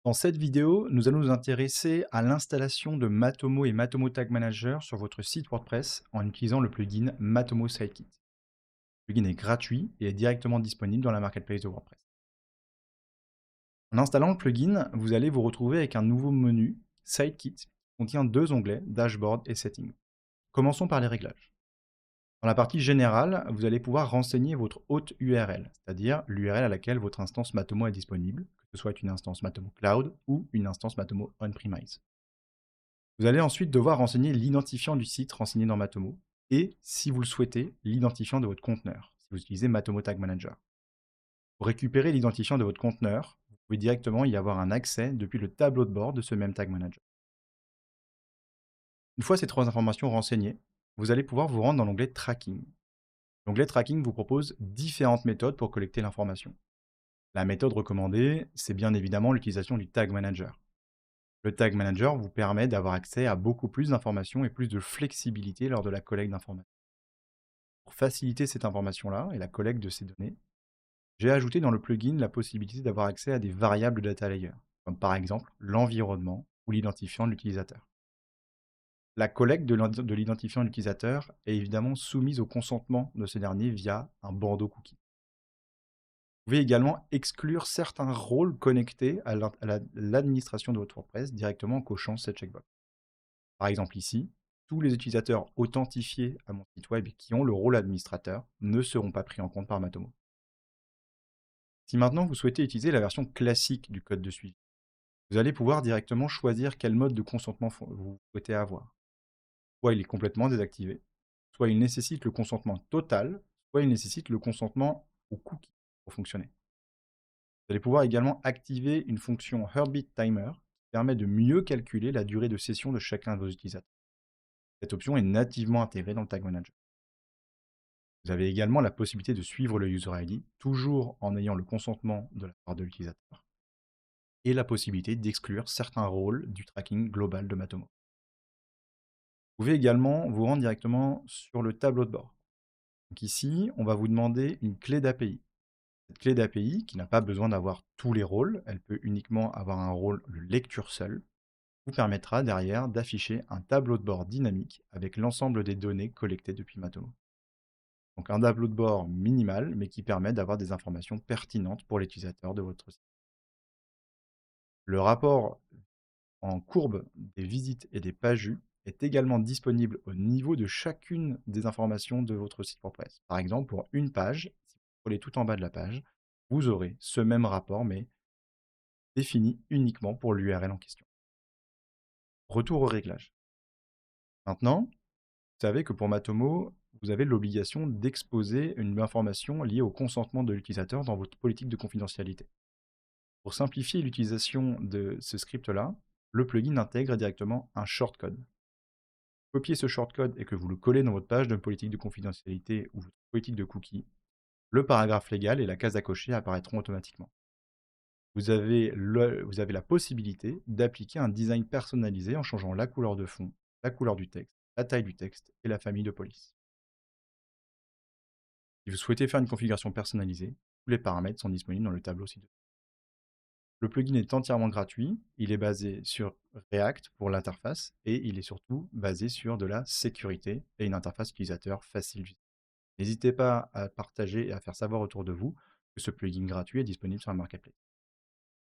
Dans cette vidéo, nous allons nous intéresser à l'installation de Matomo et Matomo Tag Manager sur votre site WordPress en utilisant le plugin Matomo Sidekit. Le plugin est gratuit et est directement disponible dans la marketplace de WordPress. En installant le plugin, vous allez vous retrouver avec un nouveau menu Sidekit qui contient deux onglets, Dashboard et Settings. Commençons par les réglages. Dans la partie générale, vous allez pouvoir renseigner votre hôte URL, c'est-à-dire l'URL à laquelle votre instance Matomo est disponible, que ce soit une instance Matomo Cloud ou une instance Matomo On-Premise. Vous allez ensuite devoir renseigner l'identifiant du site renseigné dans Matomo et, si vous le souhaitez, l'identifiant de votre conteneur, si vous utilisez Matomo Tag Manager. Pour récupérer l'identifiant de votre conteneur, vous pouvez directement y avoir un accès depuis le tableau de bord de ce même Tag Manager. Une fois ces trois informations renseignées, vous allez pouvoir vous rendre dans l'onglet Tracking. L'onglet Tracking vous propose différentes méthodes pour collecter l'information. La méthode recommandée, c'est bien évidemment l'utilisation du Tag Manager. Le Tag Manager vous permet d'avoir accès à beaucoup plus d'informations et plus de flexibilité lors de la collecte d'informations. Pour faciliter cette information-là et la collecte de ces données, j'ai ajouté dans le plugin la possibilité d'avoir accès à des variables de data layer, comme par exemple l'environnement ou l'identifiant de l'utilisateur. La collecte de l'identifiant de l'utilisateur est évidemment soumise au consentement de ce dernier via un bandeau cookie. Vous pouvez également exclure certains rôles connectés à l'administration de votre WordPress directement en cochant cette checkbox. Par exemple ici, tous les utilisateurs authentifiés à mon site web et qui ont le rôle administrateur ne seront pas pris en compte par Matomo. Si maintenant vous souhaitez utiliser la version classique du code de suivi, vous allez pouvoir directement choisir quel mode de consentement vous souhaitez avoir. Soit il est complètement désactivé, soit il nécessite le consentement total, soit il nécessite le consentement au cookie pour fonctionner. Vous allez pouvoir également activer une fonction Heartbeat Timer qui permet de mieux calculer la durée de session de chacun de vos utilisateurs. Cette option est nativement intégrée dans le Tag Manager. Vous avez également la possibilité de suivre le User ID, toujours en ayant le consentement de la part de l'utilisateur, et la possibilité d'exclure certains rôles du tracking global de Matomo. Vous pouvez également vous rendre directement sur le tableau de bord. Donc ici, on va vous demander une clé d'API. Cette clé d'API, qui n'a pas besoin d'avoir tous les rôles, elle peut uniquement avoir un rôle de lecture seul, vous permettra derrière d'afficher un tableau de bord dynamique avec l'ensemble des données collectées depuis Matomo. Donc un tableau de bord minimal, mais qui permet d'avoir des informations pertinentes pour l'utilisateur de votre site. Le rapport en courbe des visites et des pages vues est également disponible au niveau de chacune des informations de votre site WordPress. Par exemple, pour une page, si vous scrollez tout en bas de la page, vous aurez ce même rapport, mais défini uniquement pour l'URL en question. Retour au réglage. Maintenant, vous savez que pour Matomo, vous avez l'obligation d'exposer une information liée au consentement de l'utilisateur dans votre politique de confidentialité. Pour simplifier l'utilisation de ce script-là, le plugin intègre directement un shortcode. Copiez ce shortcode et que vous le collez dans votre page de politique de confidentialité ou votre politique de cookie, le paragraphe légal et la case à cocher apparaîtront automatiquement. Vous avez la possibilité d'appliquer un design personnalisé en changeant la couleur de fond, la couleur du texte, la taille du texte et la famille de police. Si vous souhaitez faire une configuration personnalisée, tous les paramètres sont disponibles dans le tableau ci-dessous. Le plugin est entièrement gratuit, il est basé sur React pour l'interface et il est surtout basé sur de la sécurité et une interface utilisateur facile. N'hésitez pas à partager et à faire savoir autour de vous que ce plugin gratuit est disponible sur la marketplace.